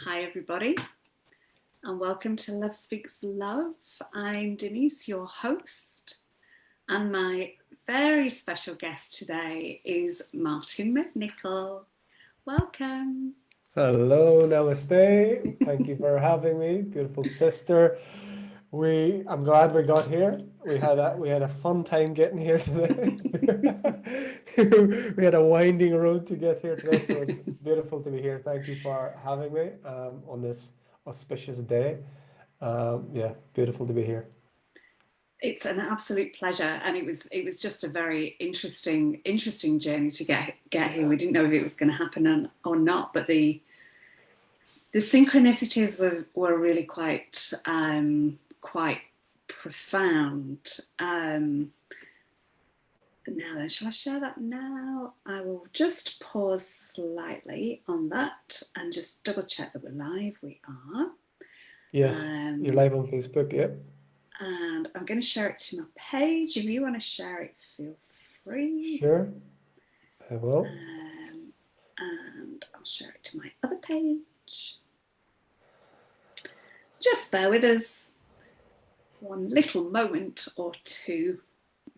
Hi everybody, and welcome to Love Speaks Love. I'm Denise, your host, and my very special guest today is Martin McNicholl. Welcome. Hello, namaste. Thank you for having me, beautiful sister. I'm glad we got here. We had a fun time getting here today. We had a winding road to get here today, so it's beautiful to be here. Thank you for having me on this auspicious day. Yeah, beautiful to be here. It's an absolute pleasure, and it was just a very interesting journey to get here. We didn't know if it was going to happen or not, but the synchronicities were really quite profound. Now then, shall I share that now? I will just pause slightly on that and just double check that we're live. We are. Yes, you're live on Facebook, yep. And I'm going to share it to my page. If you want to share it, feel free. Sure, I will. And I'll share it to my other page. Just bear with us one little moment or two.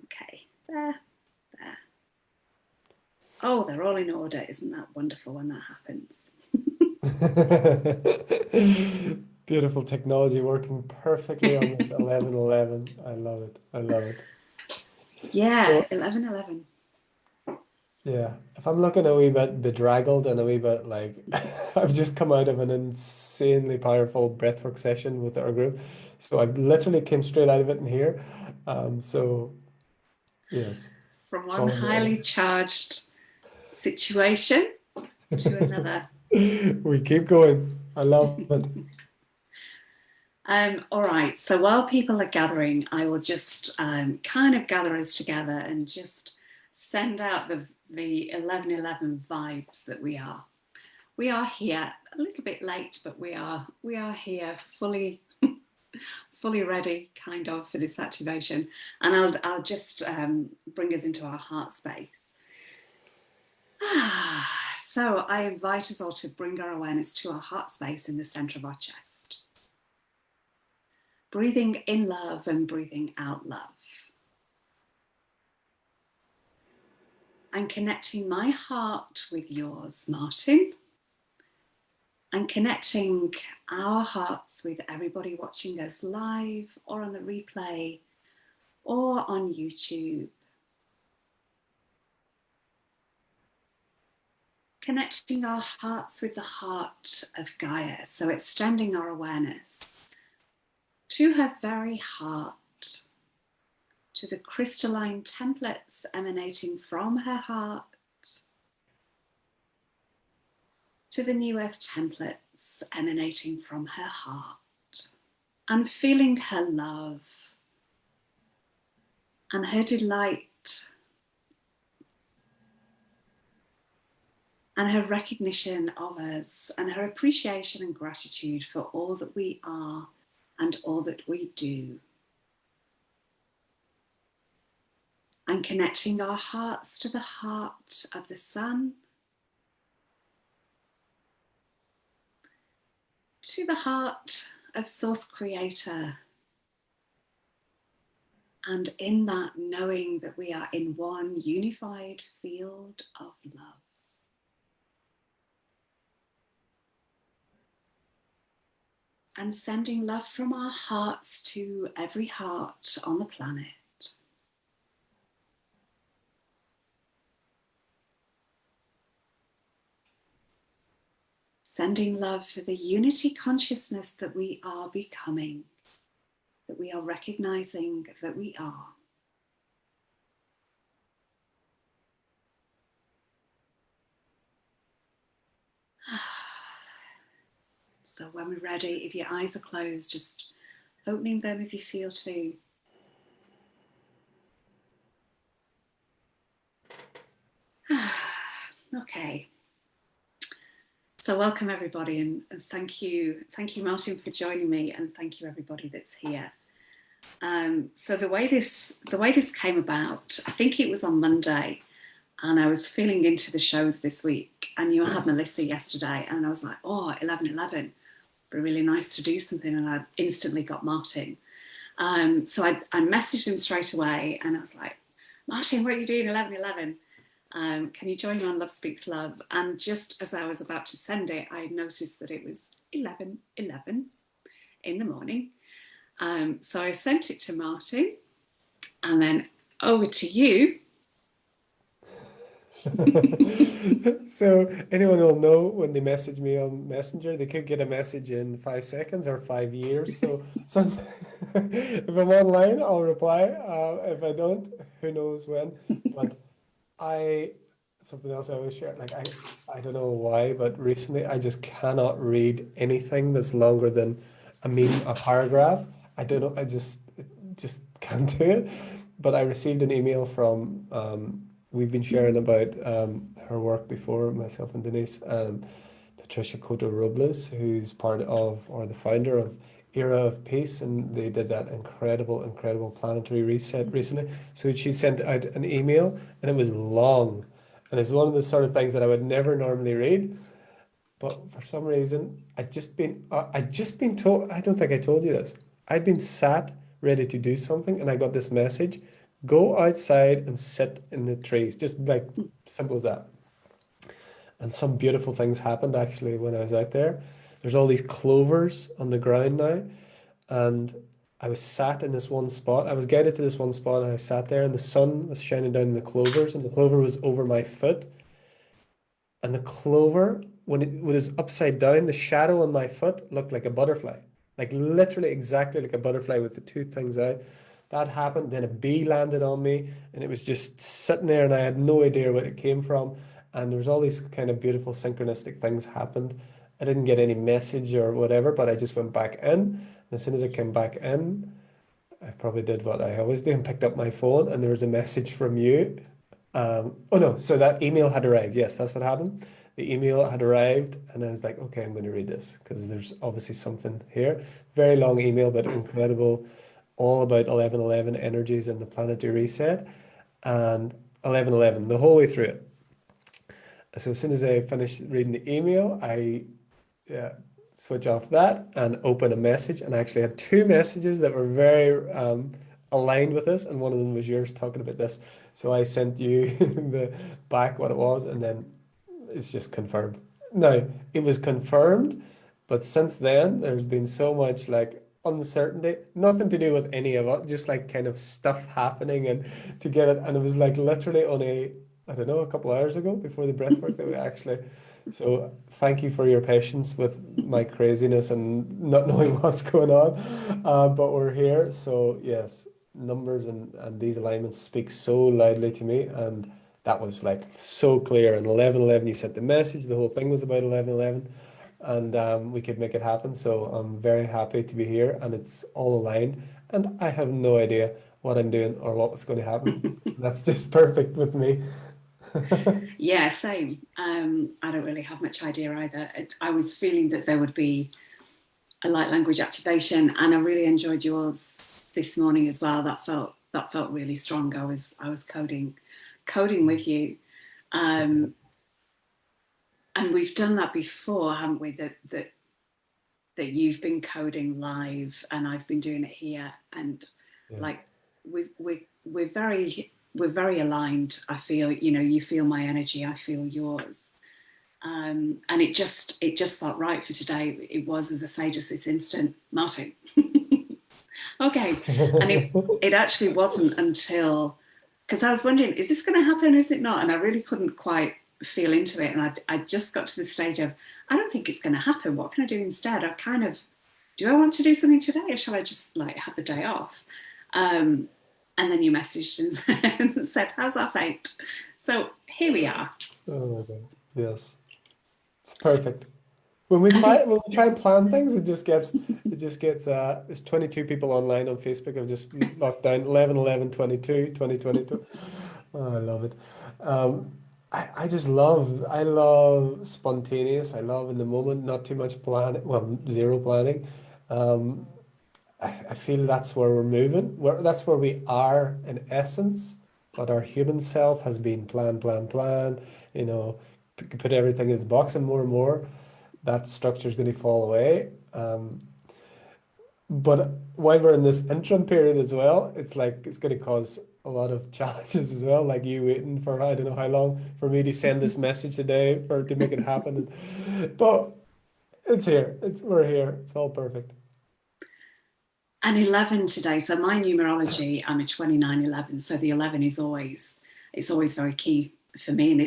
Okay, there. Oh, they're all in order. Isn't that wonderful when that happens? Beautiful technology working perfectly on this 11:11. I love it. I love it. Yeah, So, 11:11. yeah, if I'm looking a wee bit bedraggled and a wee bit like I've just come out of an insanely powerful breathwork session with our group, so I literally came straight out of it in here. So yes, From it's one all in the highly air. charged situation to another. We keep going. I love it. All right, so while people are gathering, I will just kind of gather us together and just send out the 11:11 vibes that we are. We are here a little bit late, but we are here fully ready, kind of, for this activation. And I'll just bring us into our heart space. So I invite us all to bring our awareness to our heart space in the center of our chest. Breathing in love and breathing out love. And connecting my heart with yours, Martin. And connecting our hearts with everybody watching us live or on the replay or on YouTube. Connecting our hearts with the heart of Gaia, so extending our awareness to her very heart, to the crystalline templates emanating from her heart, to the New Earth templates emanating from her heart, and feeling her love and her delight and her recognition of us and her appreciation and gratitude for all that we are and all that we do. And connecting our hearts to the heart of the sun, to the heart of Source Creator. And in that, knowing that we are in one unified field of love. And sending love from our hearts to every heart on the planet. Sending love for the unity consciousness that we are becoming, that we are recognizing that we are. So when we're ready, if your eyes are closed, just opening them if you feel to. Okay. So welcome everybody, and thank you Martin for joining me, and thank you everybody that's here. So the way this came about, I think it was on Monday. And I was feeling into the shows this week, and you had Melissa yesterday, and I was like, oh, 11:11, be really nice to do something. And I instantly got Martin. So I messaged him straight away, and I was like, Martin, what are you doing 11:11? Can you join me on Love Speaks Love? And just as I was about to send it, I noticed that it was 11:11 in the morning. So I sent it to Martin, and then over to you. So anyone will know when they message me on Messenger, they could get a message in 5 seconds or 5 years. So if I'm online, I'll reply. If I don't, who knows when. But something else I always share, like I don't know why, but recently I just cannot read anything that's longer than a paragraph. I don't know, just can't do it. But I received an email from we've been sharing about her work before, myself and Denise, and Patricia Cotto Robles, who's part of or the founder of Era of Peace, and they did that incredible planetary reset recently. So she sent out an email, and it was long, and it's one of the sort of things that I would never normally read. But for some reason, I'd just been told. I don't think I told you this. I'd been sat ready to do something, and I got this message: go outside and sit in the trees. Just like simple as that. And some beautiful things happened actually when I was out there. There's all these clovers on the ground now, and I was sat in this one spot. I was guided to this one spot, and I sat there, and the sun was shining down in the clovers, and the clover was over my foot. And the clover, when it was upside down, the shadow on my foot looked like a butterfly, like literally exactly like a butterfly with the two things out. That happened. Then a bee landed on me, and it was just sitting there, and I had no idea where it came from. And there was all these kind of beautiful synchronistic things happened. I didn't get any message or whatever, but I just went back in. And as soon as I came back in, I probably did what I always do and picked up my phone, and there was a message from you. Oh no, so that email had arrived. Yes, that's what happened. The email had arrived, and I was like, okay, I'm going to read this because there's obviously something here. Very long email, but incredible, all about 11:11 energies and the planetary reset, and 11:11 the whole way through it. So as soon as I finished reading the email, I switch off that and open a message, and I actually had two messages that were very aligned with this, and one of them was yours talking about this. So I sent you the back what it was, and then it's just confirmed. Now, it was confirmed, but since then there's been so much like uncertainty, nothing to do with any of it, just like kind of stuff happening and to get it. And it was like literally only, I don't know, a couple hours ago before the breath work that we actually. So thank you for your patience with my craziness and not knowing what's going on. But we're here. So yes, numbers and these alignments speak so loudly to me. And that was like so clear. And 11:11, you sent the message. The whole thing was about 11:11, and we could make it happen. So I'm very happy to be here, and it's all aligned. And I have no idea what I'm doing or what was going to happen. That's just perfect with me. Yeah, same. I don't really have much idea either. I was feeling that there would be a light language activation, and I really enjoyed yours this morning as well. That felt really strong. I was coding with you, and we've done that before, haven't we? That you've been coding live, and I've been doing it here, and Yes. like we're very aligned. I feel, you feel my energy, I feel yours. And it just felt right for today. It was, as I say, just this instant, Martin. Okay. And it actually wasn't until, because I was wondering, is this going to happen? Is it not? And I really couldn't quite feel into it. And I just got to the stage of, I don't think it's going to happen. What can I do instead? Do I want to do something today, or shall I just like have the day off? And then you messaged and said, how's our fate? So here we are. Oh my God. Yes. It's perfect. When we And plan, when we try and plan things, it just gets there's 22 people online on Facebook. I've just locked down 11/11/22/2022. Oh, I love it. Um, I love spontaneous. I love in the moment, not too much planning, well, zero planning. Um, I feel that's where we're moving. That's where we are in essence. but our human self has been plan, you know, put everything in its box, and more, that structure is going to fall away. But while we're in this interim period as well, it's like it's going to cause a lot of challenges as well. Like you waiting for I don't know how long for me to send this message today for to make it happen. But it's here. We're here. It's all perfect. And 11 today. So my numerology, I'm a 2911. So the 11 is always, it's always very key for me. And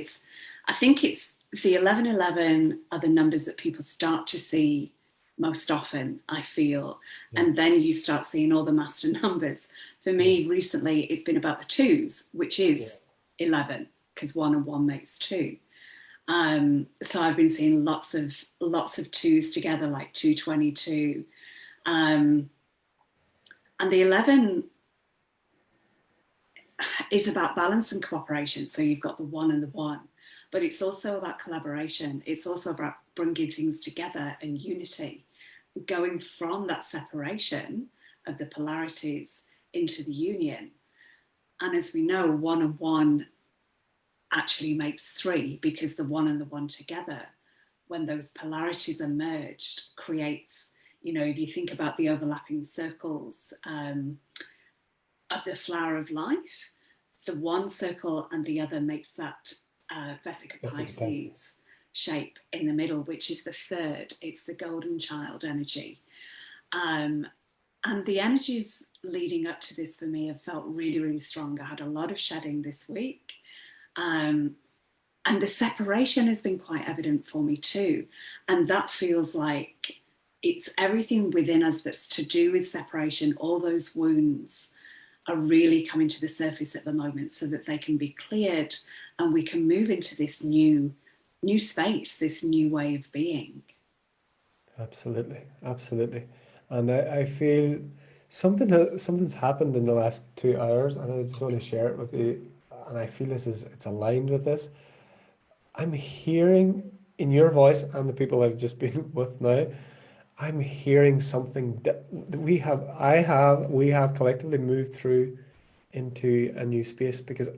I think it's the 1111 are the numbers that people start to see most often, I feel. Yeah. And then you start seeing all the master numbers. For me, recently, it's been about the twos, which is Yes. 11, because 1 and 1 makes 2. So I've been seeing lots of twos together, like 222. And the 11 is about balance and cooperation. So you've got the 1 and the 1, but it's also about collaboration. It's also about bringing things together and unity, going from that separation of the polarities into the union. And as we know, 1 and 1 actually makes 3, because the 1 and the 1 together, when those polarities are merged, creates, if you think about the overlapping circles of the flower of life, the one circle and the other makes that Vesica That's the capacity. Pisces shape in the middle, which is the third. It's the golden child energy. And the energies leading up to this for me have felt really, really strong. I had a lot of shedding this week. And the separation has been quite evident for me too. And that feels like it's everything within us that's to do with separation. All those wounds are really coming to the surface at the moment, so that they can be cleared and we can move into this new space, this new way of being. Absolutely, absolutely. And I feel something's happened in the last 2 hours, and I just want to share it with you. And I feel it's aligned with this. I'm hearing in your voice and the people I've just been with now, I'm hearing something that we have collectively moved through into a new space, because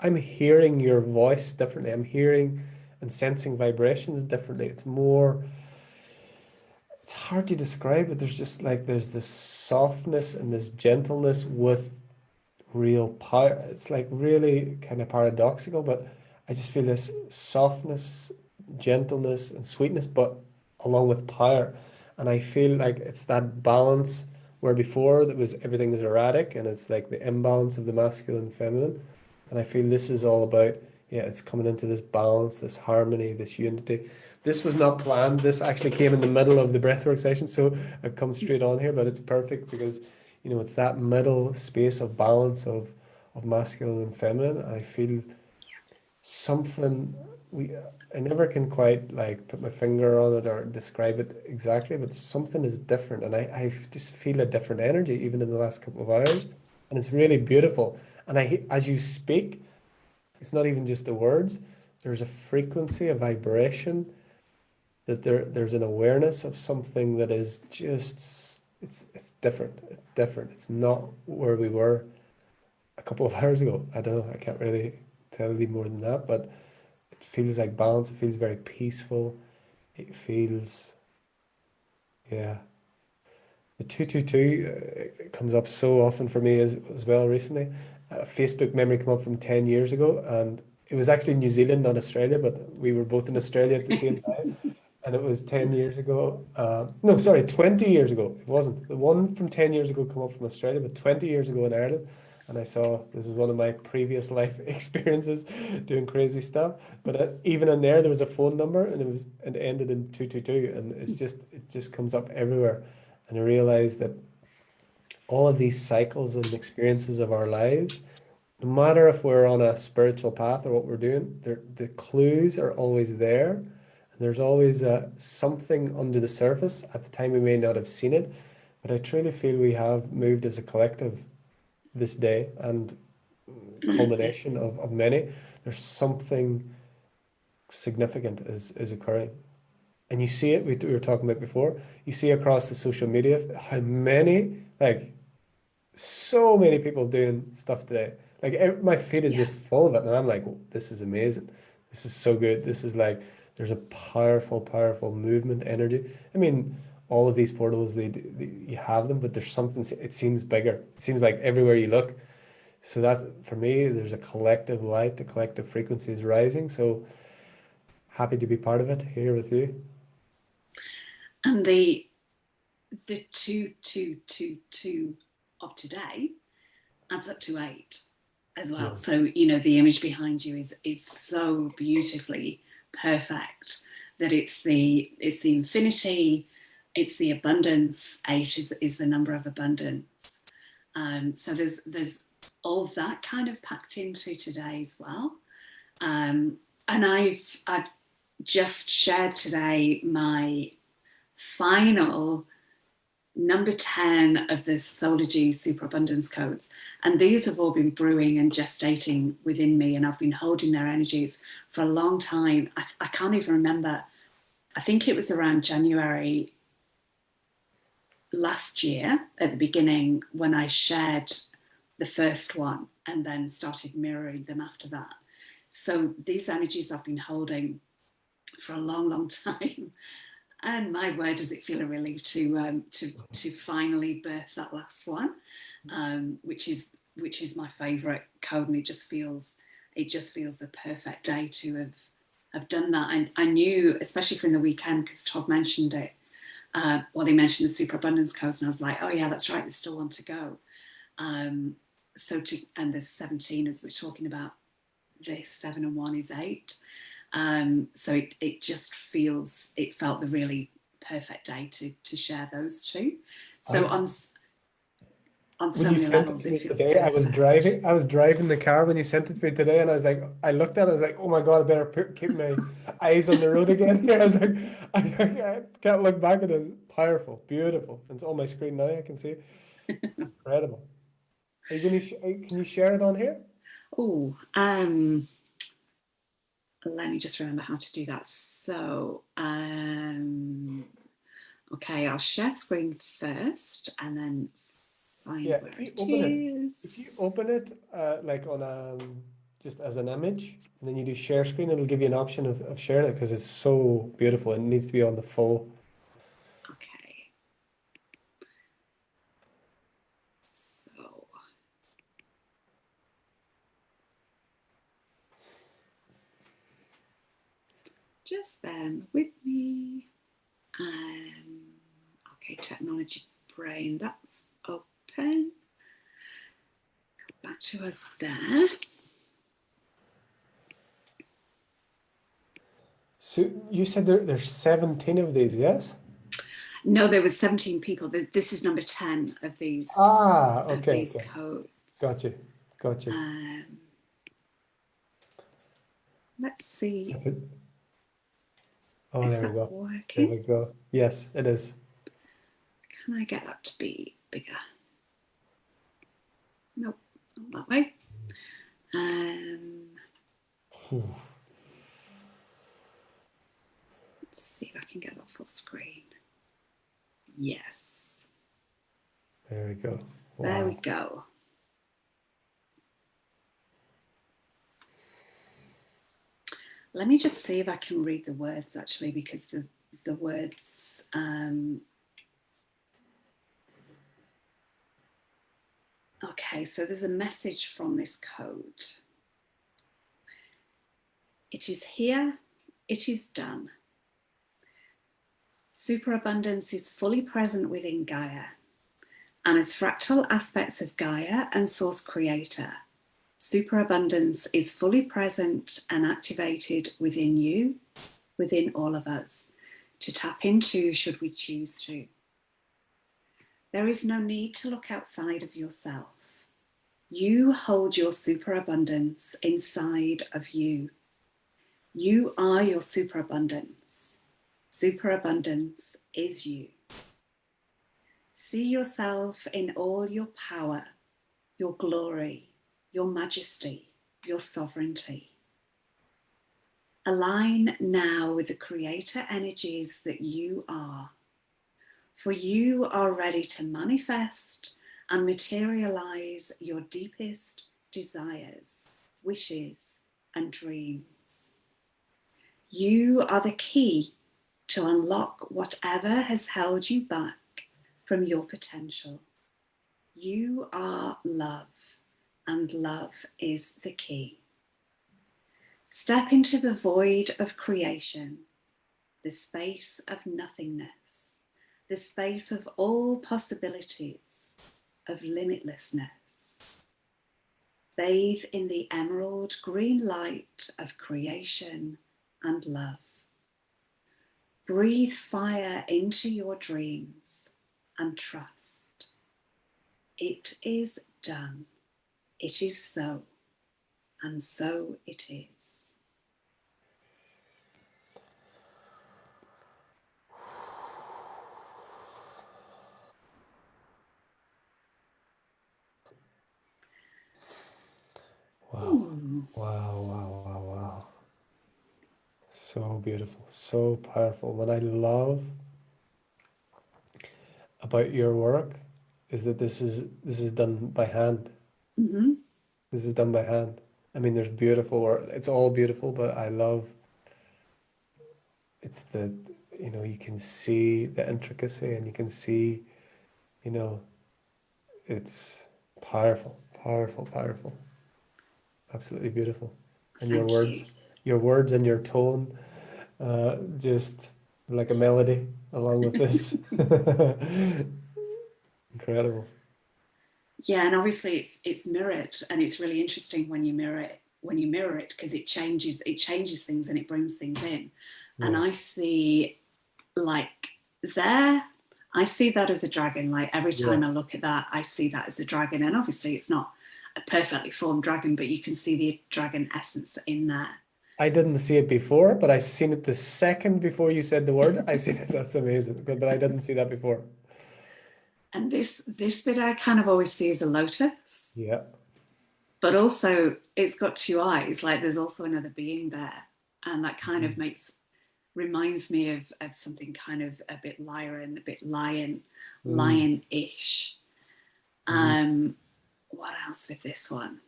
I'm hearing your voice differently. I'm hearing and sensing vibrations differently. It's hard to describe, but there's this softness and this gentleness with real power. It's like really kind of paradoxical, but I just feel this softness, gentleness, and sweetness, but along with power. And I feel like it's that balance where before that was everything was erratic, and it's like the imbalance of the masculine and feminine. And I feel this is all about, yeah, it's coming into this balance, this harmony, this unity. This was not planned. This actually came in the middle of the breathwork session, so I've come straight on here, but it's perfect because it's that middle space of balance of masculine and feminine. I feel something we I never can quite like put my finger on it or describe it exactly, but something is different, and I just feel a different energy even in the last couple of hours, and it's really beautiful. And as you speak, it's not even just the words. There's a frequency, a vibration, that there's an awareness of something that is just it's different. It's different. It's not where we were a couple of hours ago. I don't know. I can't really tell you more than that, but it feels like balance. It feels very peaceful. It feels, yeah. The 222 it comes up so often for me as well recently. A Facebook memory came up from 10 years ago, and it was actually New Zealand, not Australia, but we were both in Australia at the same time. And it was 10 years ago. No, sorry, 20 years ago. It wasn't. The one from 10 years ago come up from Australia, but 20 years ago in Ireland. And I saw this is one of my previous life experiences doing crazy stuff. But even in there was a phone number, and it ended in 222. And it just comes up everywhere. And I realized that all of these cycles and experiences of our lives, no matter if we're on a spiritual path or what we're doing, the clues are always there. And there's always something under the surface. At the time, we may not have seen it, but I truly feel we have moved as a collective this day, and culmination of many. There's something significant is occurring. And you see it, we were talking about before, you see across the social media how many, like, so many people doing stuff today. Like my feed is Yeah. just full of it, and I'm like, this is amazing. This is so good. This is like, there's a powerful, powerful movement energy. I mean, all of these portals, you have them, but there's something. It seems bigger. It seems like everywhere you look. So that's for me. There's a collective light. The collective frequency is rising. So happy to be part of it here with you. And the 2 2 2 2 of today adds up to 8 as well. Yeah. So, you know, the image behind you is so beautifully perfect that it's the infinity, it's the abundance. 8 is the number of abundance. So there's all that kind of packed into today as well. And I've just shared today my final number 10 of the Soulogy Superabundance codes. And these have all been brewing and gestating within me, and I've been holding their energies for a long time. I can't even remember. I think it was around January last year at the beginning when I shared the first one and then started mirroring them after that. So these energies I've been holding for a long, long time. And my word, does it feel a relief to finally birth that last one, which is my favourite code, and it just feels the perfect day to have done that. And I knew, especially from the weekend, because Todd mentioned it. Well, he mentioned the Superabundance codes, and I was like, oh yeah, that's right. There's still one to go. And there's 17 as we're talking about. This 7 and 1 is 8. So it just felt the really perfect day to share those two. So on When so you many sent it levels, to it me feels today, perfect. I was driving the car when you sent it to me today, and I was like, I looked at it, I was like, oh my God, I better keep my eyes on the road again here. I was like, I can't look back at it. Powerful, beautiful. It's on my screen now, I can see it. Incredible. Are you going to, can you share it on here? Oh, let me just remember how to do that. So, okay, I'll share screen first and then find Yeah, where if you it open it, if you is. open it like on just as an image, and then you do share screen, it'll give you an option of sharing it because it's so beautiful. It needs to be on the full. Okay. So just bear with me. Okay, technology brain, that's open. Back to us there. So you said there's 17 of these, yes? No, there was 17 people. This is number 10 of Ah, okay, these okay. codes. Got you. Got you. Let's see. Oh, Is there we that go. There working? we go. Yes, it is. Can I get that to be bigger? Nope, not that way. Let's see if I can get that full screen. Yes. There we go. There we Wow. go. Let me just see if I can read the words actually, because the words. Okay, so there's a message from this code. It is here, it is done. Superabundance is fully present within Gaia, and as fractal aspects of Gaia and Source Creator, superabundance is fully present and activated within you, within all of us, to tap into should we choose to. There is no need to look outside of yourself. You hold your superabundance inside of you. You are your superabundance. Superabundance is you. See yourself in all your power, your glory, your majesty, your sovereignty. Align now with the creator energies that you are, for you are ready to manifest and materialize your deepest desires, wishes, and dreams. You are the key to unlock whatever has held you back from your potential. You are love, and love is the key. Step into the void of creation, the space of nothingness, the space of all possibilities, of limitlessness. Bathe in the emerald green light of creation and love. Breathe fire into your dreams and trust. It is done. It is so. And so it is. Wow. Wow. So beautiful, so powerful. What I love about your work is that this is done by hand. Mm-hmm. This is done by hand. I mean, there's beautiful work. It's all beautiful, but I love it's the, you can see the intricacy and you can see, you know, it's powerful, powerful, powerful. Absolutely beautiful. And Thank you. your words and your tone, just like a melody along with this. Incredible. Yeah, and obviously it's mirrored, and it's really interesting when you mirror it because it changes things and it brings things in. And I Yes. see, like, there, I see that as a dragon. Like, every time I Yes. look at that, I see that as a dragon. And obviously it's not a perfectly formed dragon, but you can see the dragon essence in there. I didn't see it before, but I seen it the second before you said the word. I seen it. That's amazing. But I didn't see that before. And this bit I kind of always see as a lotus, Yeah. but also it's got two eyes. Like, there's also another being there, and that kind of reminds me of something kind of a bit lion, a bit Mm. lion-ish. Mm. What else with this one?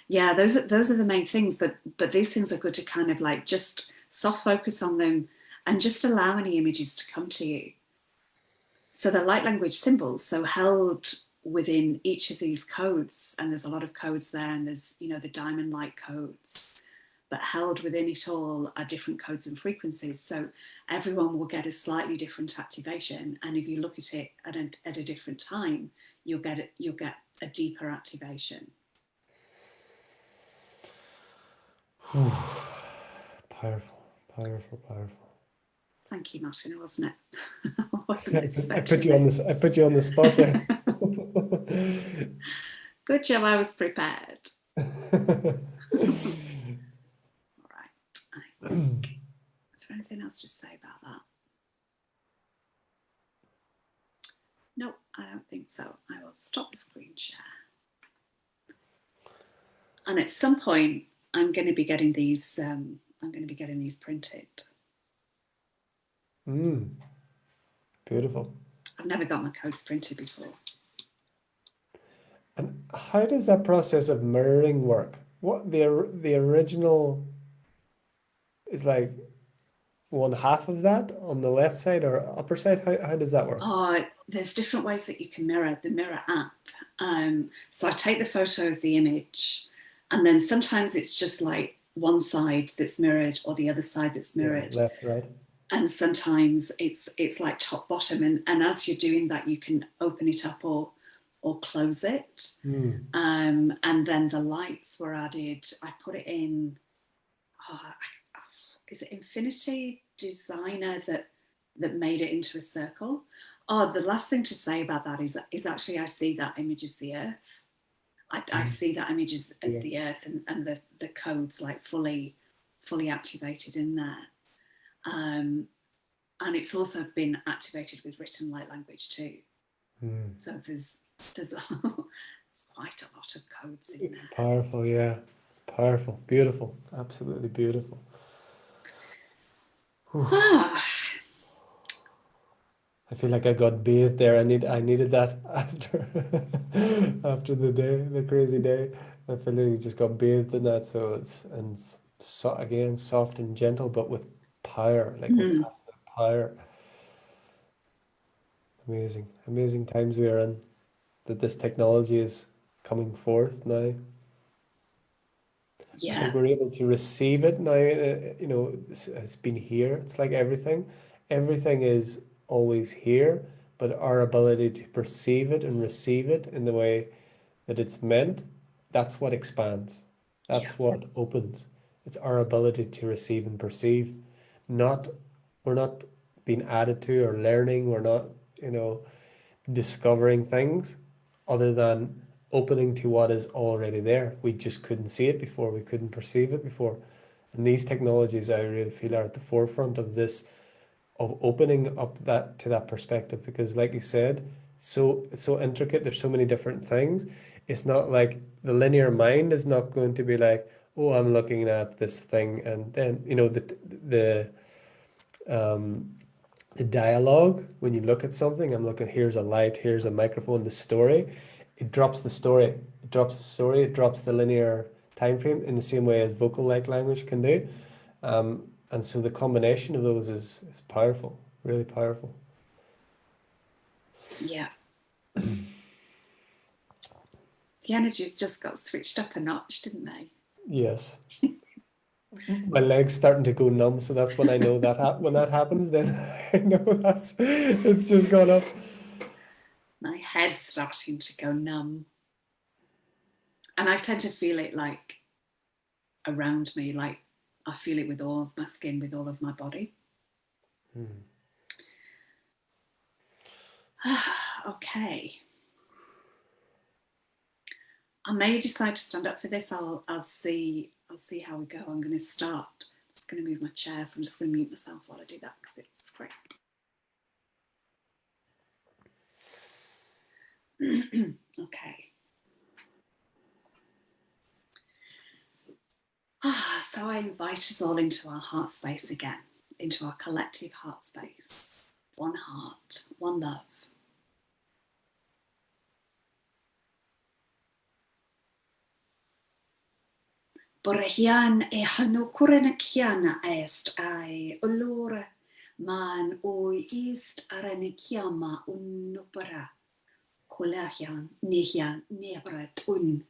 Yeah, those are the main things, but these things are good to kind of like just soft focus on them and just allow any images to come to you. So they're light language symbols, so held within each of these codes, and there's a lot of codes there, and there's, the diamond light codes, but held within it all are different codes and frequencies. So everyone will get a slightly different activation, and if you look at it at a different time, you'll get a deeper activation. Powerful, powerful, powerful. Thank you, Martin. I wasn't I put expecting you on this. I this. put you on the spot there. Good job, I was prepared. All right, I think. Is there anything else to say about that? No, I don't think so. I will stop the screen share. And at some point, I'm going to be getting these. I'm going to be getting these printed. Beautiful. I've never got my codes printed before. And how does that process of mirroring work? What the original is like one half of that on the left side or upper side? How does that work? There's different ways that you can mirror the mirror app. So I take the photo of the image, and then sometimes it's just like one side that's mirrored or the other side that's Yeah, mirrored. left, right. And sometimes it's like top bottom, and as you're doing that, you can open it up or close it. And then the lights were added. I put it in. Is it Infinity Designer that made it into a circle? Oh, the last thing to say about that is actually I see that image as the earth. I see that image as the earth, and the codes like fully activated in there. And it's also been activated with written light language too. So there's quite a lot of codes in It's there. powerful, yeah. It's powerful, beautiful, absolutely beautiful. I I feel like I got bathed there. I needed that after after the crazy day. I feel like I just got bathed in that. So so again, soft and gentle, but with power, like with Mm, absolute power. Amazing, amazing times we are in. That this technology is coming forth now. I yeah, think we're able to receive it now. It's been here. It's like everything. Everything is always here, but our ability to perceive it and receive it in the way that it's meant, that's what expands. yeah, That's what opens. It's our ability to receive and perceive. Not, we're not being added to or learning. We're not, you know, discovering things other than opening to what is already there. We just couldn't see it before, we couldn't perceive it before. And these technologies, I really feel, are at the forefront of this, of opening up that to that perspective. Because, like you said, so it's so intricate. There's so many different things. It's not like the linear mind is not going to be like, oh, I'm looking at this thing, and then um, the dialogue when you look at something. I'm looking, here's a light, here's a microphone, the story. It drops the story. It drops the story. It drops the linear time frame in the same way as vocal like language can do. And so the combination of those is powerful, really powerful. yeah. The energies just got switched up a notch, didn't they? Yes. My legs starting to go numb, so that's when I know that when that happens, then I know that's it's just gone up. My head's starting to go numb. And I tend to feel it like around me, like I feel it with all of my skin, with all of my body. Okay. I may decide to stand up for this. I'll see how we go. I'm going to start. I'm just going to move my chair, so I'm just going to mute myself while I do that because it's great. Okay. So I invite us all into our heart space again, into our collective heart space. One heart, one love. Borahian e hanukurena kiana est ai olora man o east aranikiama unupara. Kolahian nihian nebret un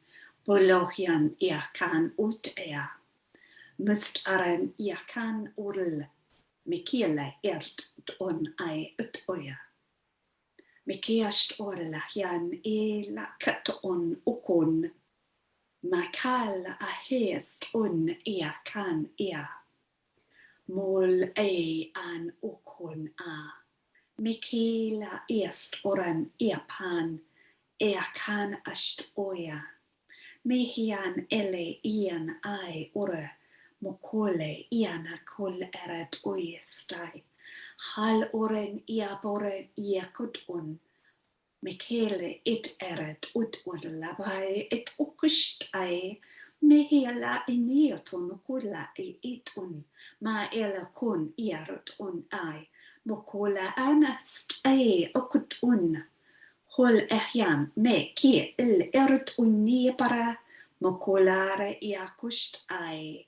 bolohian iakan ut ea. Must aran iakan url Mikiele ert on ai ut oya. Mikiast orla hian e la kat on ukon. Makal a heest on ea kan ea. Mol e an ukon a. Mikila est oran ea pan ea kan ast oya. Mihian ele ian ai ora. Mokole iana kol erat oestai. Hal oren ia boren ia kutun. Mikele it erat ut labai it ukust ai. Mehela iniotun kula e itun. Ma ela kun iarut un ai. Mokola anast ai okutun. Hol ehjan me ki il ert unni para mokolare iakust ai.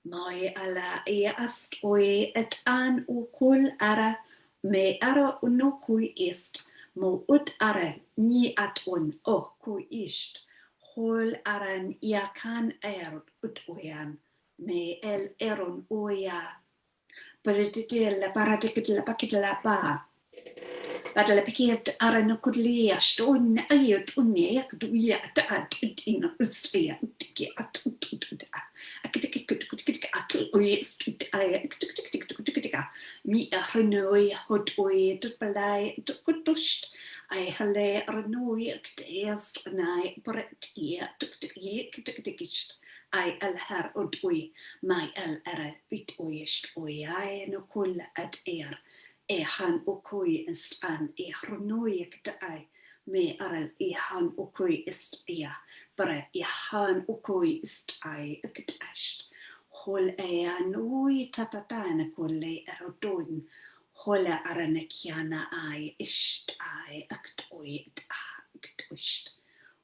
Mai ala ast oi et an ukul ara me ara unokui ist mo ut ara ni at un o ku ist. Hol aran iakan ert ut oyan me el eron oya. Paradidilla paradidilla pakidilla ba. Badala pikir aran kudlia stone ayat unne yak duya at ina uslia tiki at mi a hanoi hot oi to palai to kutust I hale ranoi akteast nai bretia tuktikist I al har od oi mai al ara bit oist oi I no kul at air e han okoi ist an e chronoiek de ai me aral e han okoi ist ea bare e han okoi ist ai akt asht hol e an oi tatatana kolle erodon Hola aranakiana ai isht ai akt oit akt usht.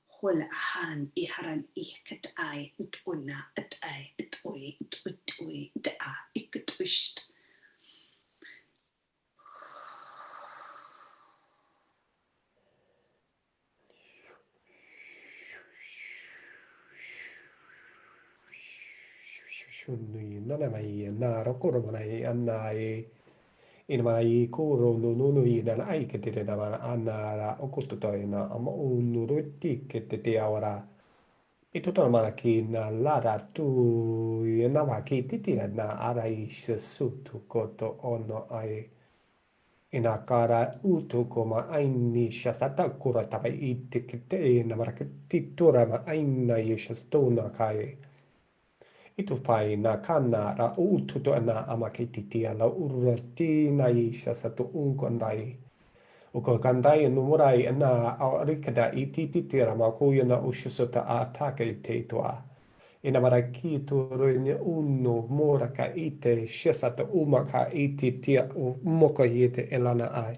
Hola ahan iharan ikat ai it una at ai it oi it oi it a ikat usht. Shunui nana mai na rokoro mai ana ina mai koro no no no i na ai ke te na mana ana ra okoto toi na ama unu roti ke te awara i toto mana ki na lara tu i na wa ki titi na ara i se sutu koto ono ai ina kara utu ko ma aini shasata kura tapa i te kite na mara ke titura ma aina i shastona kai I tu pai na kana ra utu to ana ama ke titia la urati na i shasatu unko ndai uko kandai no morai ana a rikada I titira ma ko yana ushusota a taka I te toa ina mara ki tu roine uno mora ka I te shasata uma ka I te tia o moka I te elana ai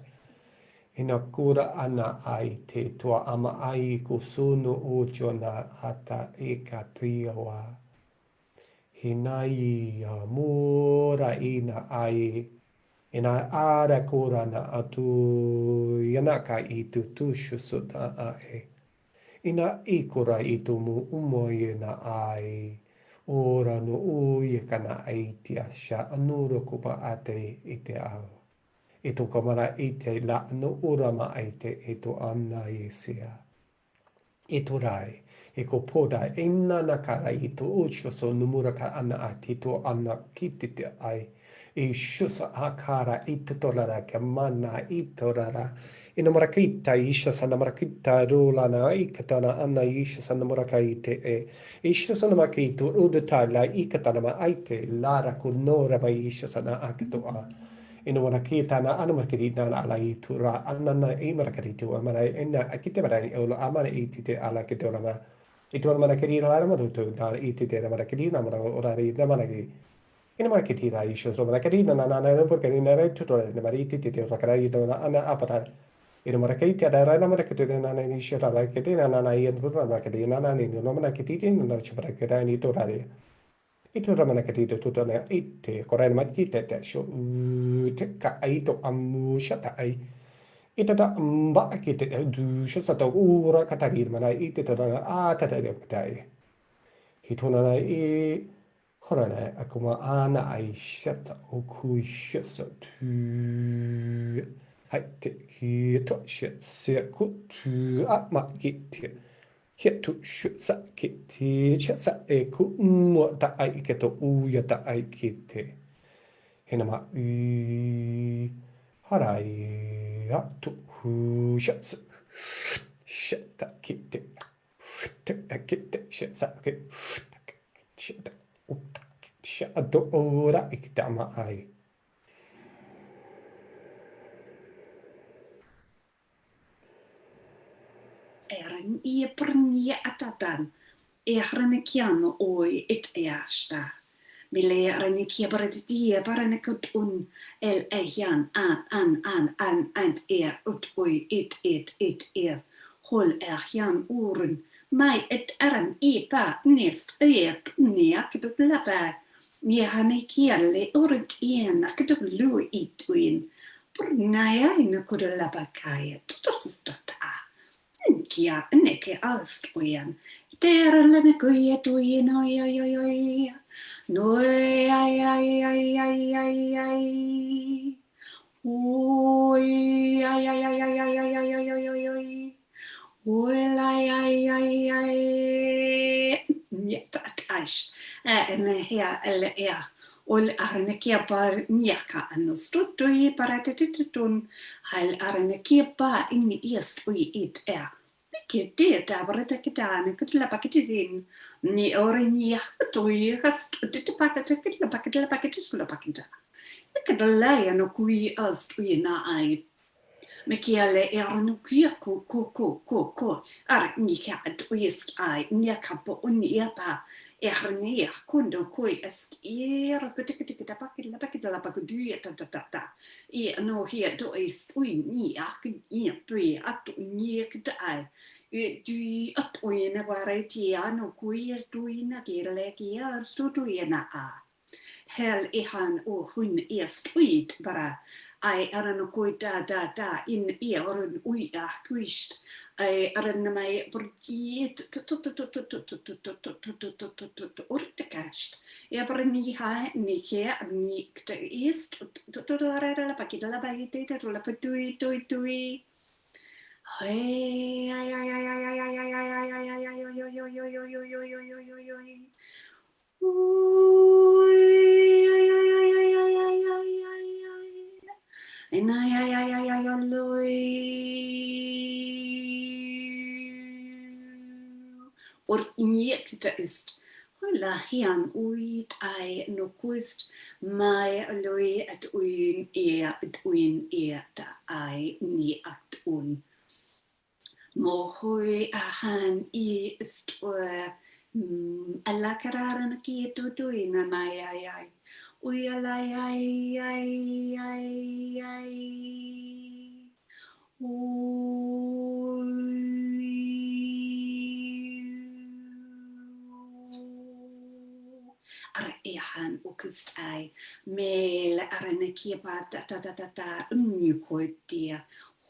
ina kura ana ai te toa ama ai ko sunu o jona ata e ka triawa Hinai a mora ina ai ina ara kora na atu yana ka I tu tushu suta a e. Ina ikora I tu mu umo na ai. Ora no uye kana ai te asha anuro kupa ate I te ao. E to kamara I te la no urama ai te e to ana I sea. E to rai, e ko poda, e nana kara I to ucho so numura ka ana a te to ana ki te ai. E shusa a kara I te torara ka mana I torara. E na marakita isha sa na marakita rola na I katana ana isha sa na maraka I te e. Isha sa na makito udata la I katana ma ai te lara kunora ma isha sa na akatoa. Ina wana ki tāna ana makiri nāna ala I tura anana I marakari tu amana ina akite mara I olo amana I te ala ki te orama I tu mana kiri rara maru tu nāna I te mara kiri nā mara orari nā mana ki ina mara kiri rā I shos mana kiri nā nā nā por kiri nā rei tutora nā mara I te rakara I tōna ana apara ina mara kiri te rā nā mara kiri nā nā I shira rā kiri nā nā I tura nā kiri nā nā ni nā mana kiri nā chupara kiri I torari Ito ramana katito tuto na ite korai mati te sho te ka aito amu shata ai ita da mba ki te du sho sata ura katari mana ite te rana a tata de katai hitona na e hora na akuma ana ai shata o kui shasa tu hai te ki to shit se ku tu a ma ki te Hia tu shu sa ki te cha sa e ku mua ta ai ke to uia ta ai ki te. Hena ma u harai a tu hu sha sa sha ta ki te. Te a ki te sha sa ki sha ta u ta ki sha a do ora i ki ta ma ai. Eran I brnia atadan. E hranakiano oi it e ashta. Mile ranikia baradia baranakut el ehian an ut oi it hol ehian urun mai et aran I pa nest niak dut lava ni hanikia le urut ien akduk lu ituin brnaya ina kudalaba kaya tutostata kia neke alstuien Terlene kuie tuien oi oi oi oi. Noi ai ai ai ai ai ai. Oi ai ai ai ai ai ai ai ai ai ai ai. Oi ai ai ai ai. Nietat aish. Emme hea elle ea. Ol arnekia par niaka annostutui paratetitun. Hail arnekia pa inni iestui it ea. Kiti tabarata kitana kitla pakitin ni orinya tui has titipakata kitla pakitla pakitla pakita. Ikadala no kui as tui na ai Me kia le e aranu kia ko. Ara ni ka at uisk ai ni ka po uni ia pa. E arani ia kundo koi est era kutikita pakita la pakudu ta. I no hia do is ui ni a ki pui at ni kita ai. E dui at ui na waraiti ano kui dui na ki le ki a tu na a. Hel ihan o hun tweet bara ai aran ko da in oran ui a kwist ai aran mai burgi urtekast e bara ni ha ni ke ni ist la pakita la bagite la patui Hey, ay, ay, ay, ay, ay, ay, ay, ay, ay, ay, ay, ay, oy, oy, oy, oy, oy, oy, oy, oy, oy, oy, oy. Oy, ay, ay, ay, ay, ay, ay, ay, ay, ay. En ay, ay, ay, ay, ay, oloy. Or injekta ist. Hola, hian uit ai no kust mai aloy at uin ea da ai ni at un. Mohui ahan I istwe ala kararan ki tutui na mai ai ai. Ui alai ai ai ai ai. Ara ehan ukust ai. Mel arana kia ba da unyukoitia.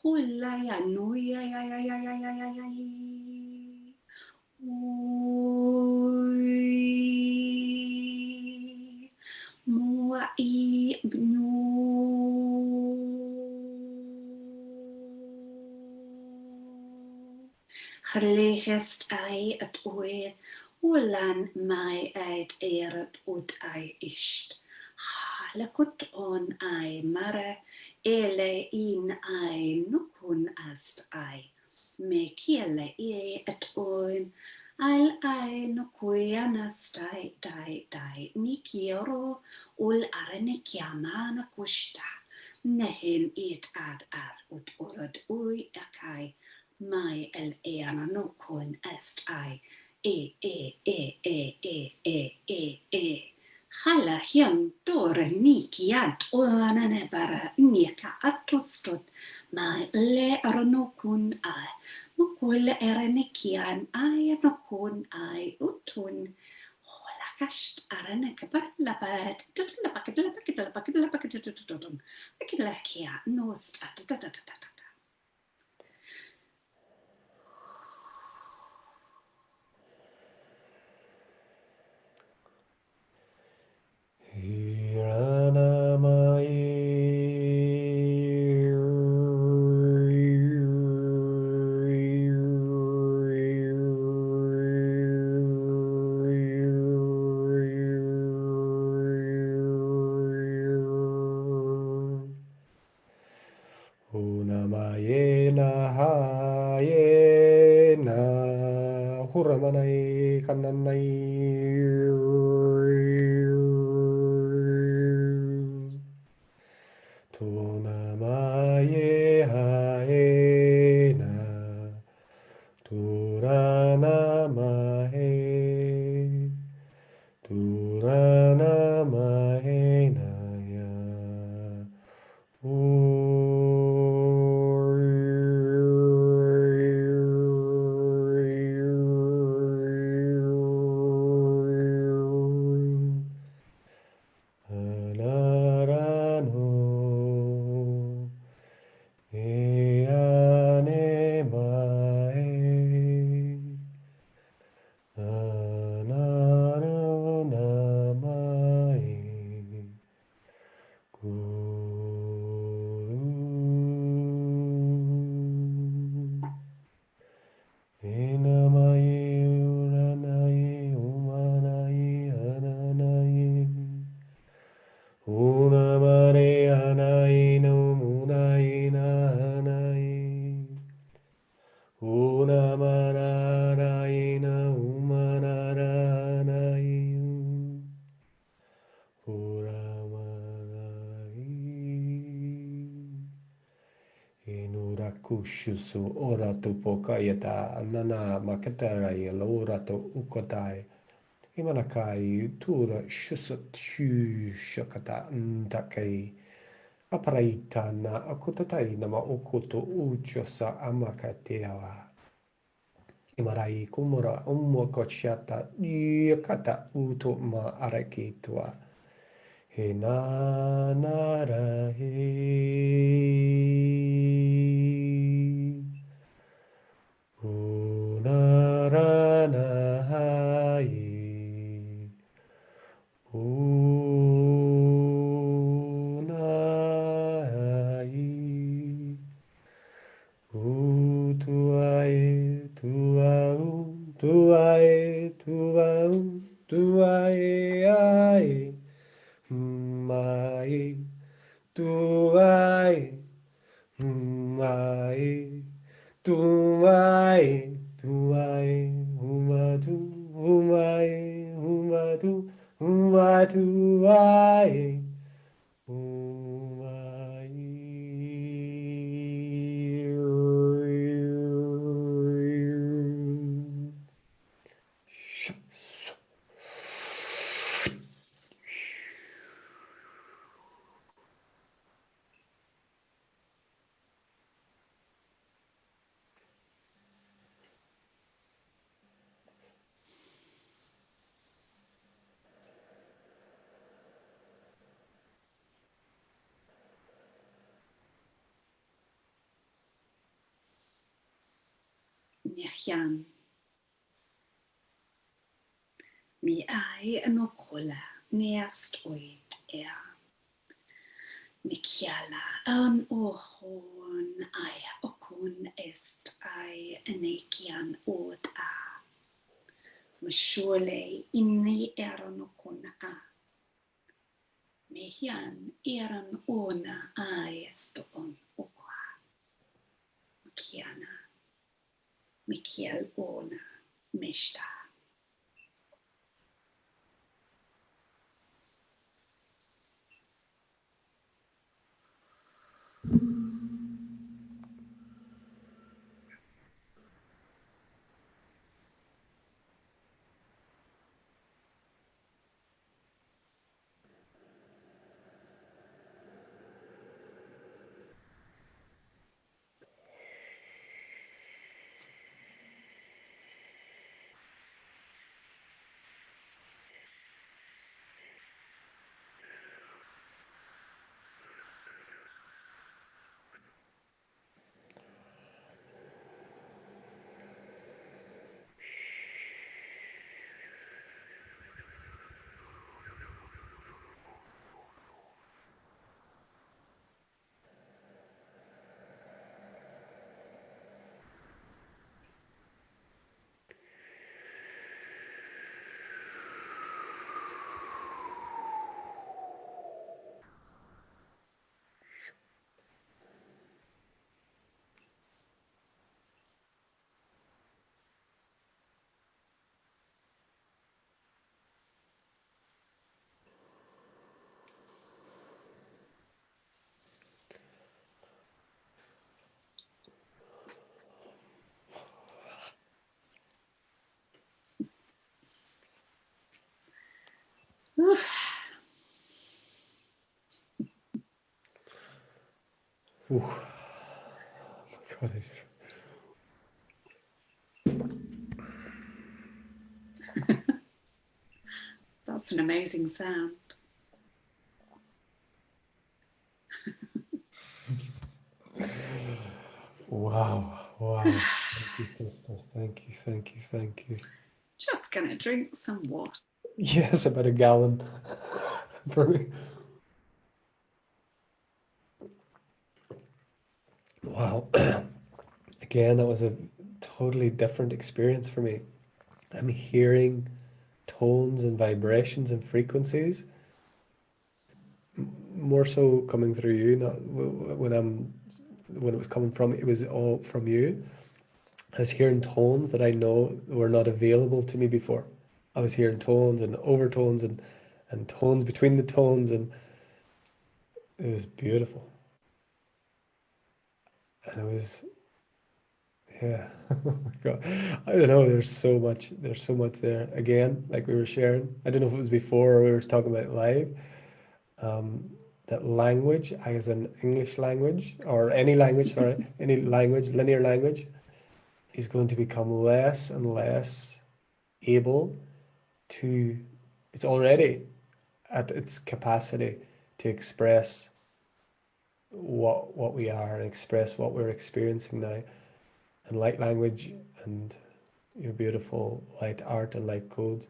Hola ya nui ai ai ai ai ai ai ai ai. Ui. Mua I bnu. Gerlegest ai het oe. Olan mai uit eret ut ai ist. Halakut on ai mare ele in ai nukun ast ai. Me kiele e et oin al ai nukui anastai dai ni kiero ul arene kiamana kusta. Nehen it ad ut urad ui akai mai el eana nukun est ai. E. Hala hian dore ni kiad oanane bara nika atustot ma le aronokun ai. Mukule erene kian ai anokun ai utun. Hola kast arane kabar labad. Tutun la paket tutun. Akila kia nost at. Huramanai kananai Tunamaye haena Turanamahe Turanamahe naya Anarano kushusu ora tu pokayata nana makatarai lora tu ukotai imanakai tura shusut shu shakata ntakai aparaita na akotatai nama okoto uchosa amakateawa imarai kumura umokochata yakata uto ma arakitua he na nara he o nara na hai o nai o tuae tuau tuae tuau tuae ai mai tuai mai tuai tuai umatu umai umatu umatu ai umai Niachian. Mi ai yn o cola, neast oed ea. Mi ciala yn o hon ai o cwn est ai yn eician oed a. Mi siwle inni eron o cwn a. Mi hian eron ona ai est on o qua. Mi ciana. Mi ciel ona mishta. Oof. Ooh. Oh my God, That's an amazing sound. wow, wow. Thank you, sister. Thank you, thank you, thank you. Just gonna drink some water. Yes, about a gallon for me. Wow. Again, that was a totally different experience for me. I'm hearing tones and vibrations and frequencies more so coming through you, not when it was coming from, it was all from you. I was hearing tones that I know were not available to me before. I was hearing tones and overtones and tones between the tones, and it was beautiful. and it was, yeah, oh my God. I don't know, there's so much there. Again, like we were sharing, I don't know if it was before or we were talking about it live, um, that language as an English language or any language, sorry, any language, linear language, is going to become less and less able to, it's already at its capacity to express what we are and express what we're experiencing now. And light language and your beautiful light art and light codes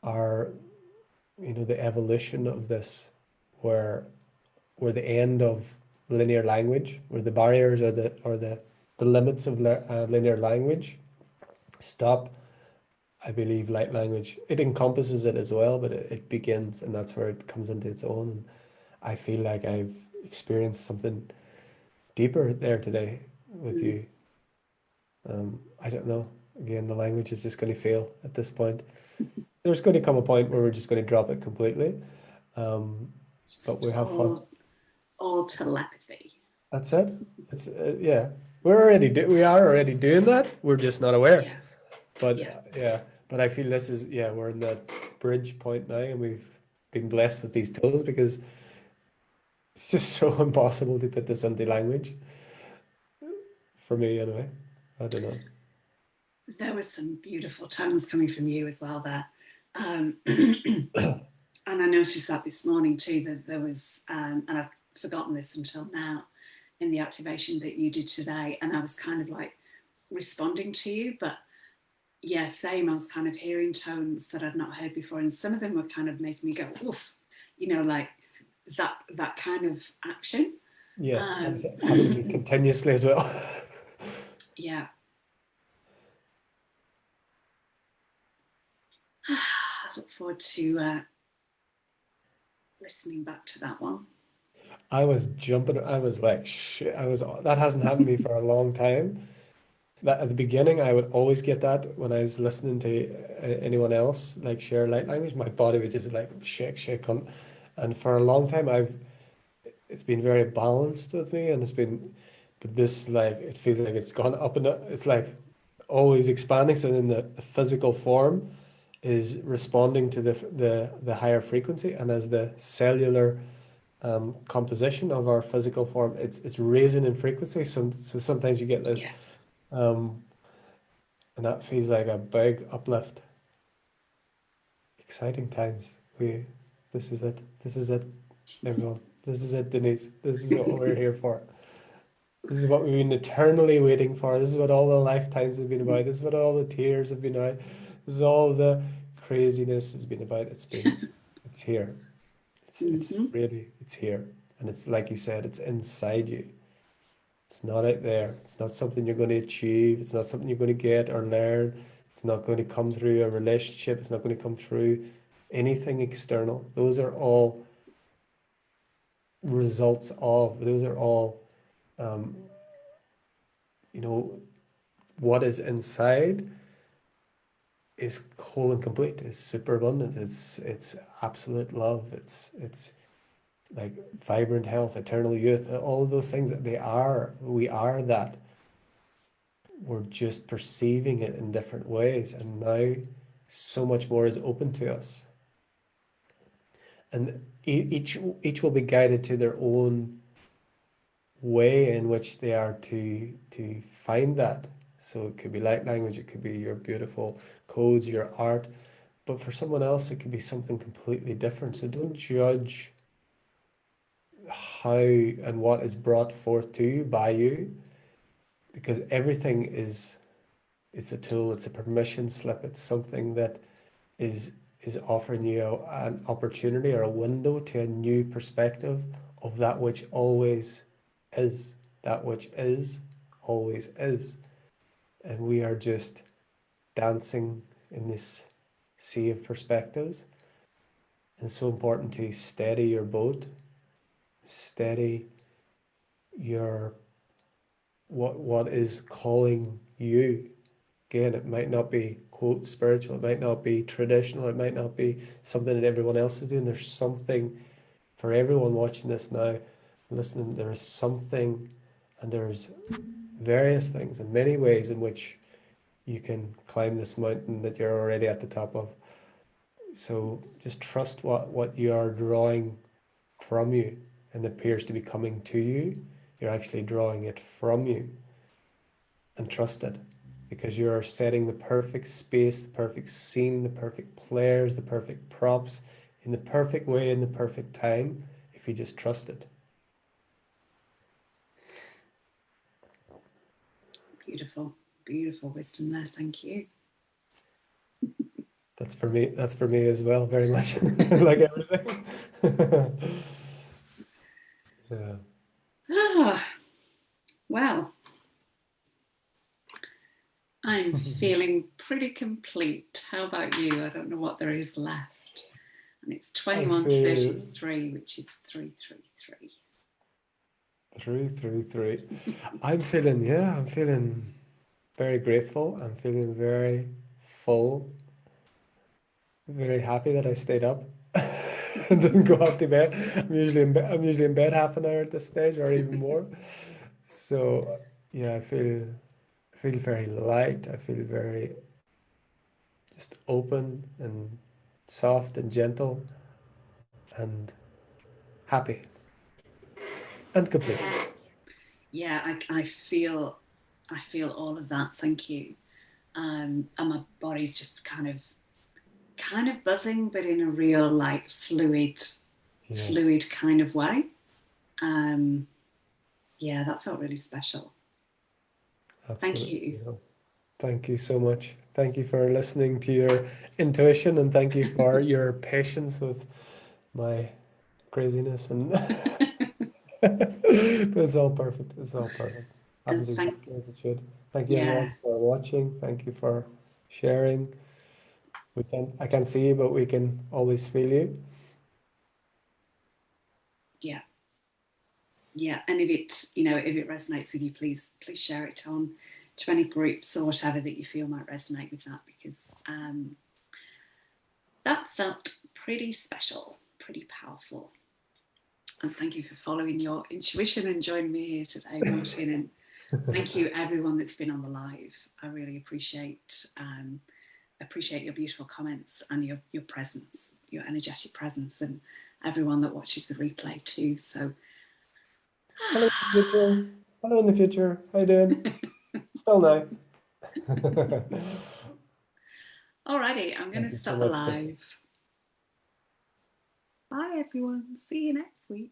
are, the evolution of this, where we're the end of linear language, where the barriers or the limits of linear language stop. I believe light language, it encompasses it as well, but it begins, and that's where it comes into its own. And I feel like I've experienced something deeper there today with Mm. you. I don't know. Again, the language is just going to fail at this point. There's going to come a point where we're just going to drop it completely. Um, but Just we have fun. all telepathy. That's it. It's yeah. We are already doing that. We're just not aware. Yeah, But yeah. yeah. But I feel this is, yeah, we're in that bridge point now, and we've been blessed with these tools because it's just so impossible to put this into language for me anyway. I don't know. There was some beautiful tones coming from you as well there. And I noticed that this morning too, that there was, and I've forgotten this until now, in the activation that you did today. And I was kind of like responding to you, but yeah, same. I was kind of hearing tones that I'd not heard before. And some of them were kind of making me go, woof, like that kind of action. Yes, that was Um, happening to me continuously as well. yeah. I look forward to listening back to that one. I was jumping. I was like, shit. That hasn't happened to me for a long time. That at the beginning, I would always get that when I was listening to anyone else like share light language. My body would just like shake, shake on. And for a long time, it's been very balanced with me, and but this, like, it feels like it's gone up and up. It's like always expanding. So then the physical form is responding to the higher frequency, and as the cellular composition of our physical form, it's raising in frequency. So sometimes you get this, Yeah. um, and that feels like a big uplift. Exciting times. This is it. This is it, everyone. This is it, Denise. This is what we're here for. This is what we've been eternally waiting for. This is what all the lifetimes have been about. This is what all the tears have been about. This is all the craziness has been about. It's here. It's Mm-hmm. really, it's here. And it's like you said, it's inside you. It's not out there. It's not something you're going to achieve. It's not something you're going to get or learn. It's not going to come through a relationship. It's not going to come through anything external. Those are all those are all, um, you know, what is inside is whole and complete. It's super abundant. It's absolute love. It's like vibrant health, eternal youth, all of those things that we are that. We're just perceiving it in different ways, and now so much more is open to us. And each will be guided to their own way in which they are to find that. So it could be light language, it could be your beautiful codes, your art, but for someone else it could be something completely different. So don't judge how and what is brought forth to you by you, because everything is, it's a tool, it's a permission slip, it's something that is is offering you an opportunity or a window to a new perspective of that which always is. That which is always is. And we are just dancing in this sea of perspectives. And it's so important to steady your boat, steady your what is calling you. Again, it might not be quote spiritual, it might not be traditional, it might not be something that everyone else is doing. There's something for everyone watching this now, listening. There is something And there's various things and many ways in which you can climb this mountain that you're already at the top of. So just trust what you are drawing from you and appears to be coming to you. You're actually drawing it from you, and trust it, because you're setting the perfect space, the perfect scene, the perfect players, the perfect props in the perfect way, in the perfect time, if you just trust it. Beautiful, beautiful wisdom there. Thank you. That's for me. That's for me as well, very much. Like everything. Yeah. Ah, well, I'm feeling pretty complete. How about you? I don't know what there is left. And it's I feel 2133, which is 333. 333. I'm feeling very grateful. I'm feeling very full, very happy that I stayed up and didn't go off to bed. I'm usually in bed half an hour at this stage or even more. So yeah, I feel very light. I feel very just open and soft and gentle and happy and complete. Yeah, I feel all of that. Thank you. And my body's just kind of buzzing, but in a real like Yes, fluid kind of way. Um, yeah, that felt really special. Thank absolutely. you. Thank you so much. Thank you for listening to your intuition, and thank you for your patience with my craziness and but it's all perfect. It's all perfect. And Happens exactly as it should. Thank you yeah, everyone for watching. Thank you for sharing. I can't see you, but we can always feel you. yeah, yeah. And if it resonates with you, please share it on to any groups or whatever that you feel might resonate with that, because that felt pretty special, pretty powerful. And thank you for following your intuition and joining me here today, Martin. And thank you everyone that's been on the live. I really appreciate your beautiful comments and your presence, your energetic presence, and everyone that watches the replay too. So Hello in the future. Hello in the future. How you doing? Still now. alrighty, I'm going to Thank you so stop the much, sister. live. Bye everyone. See you next week.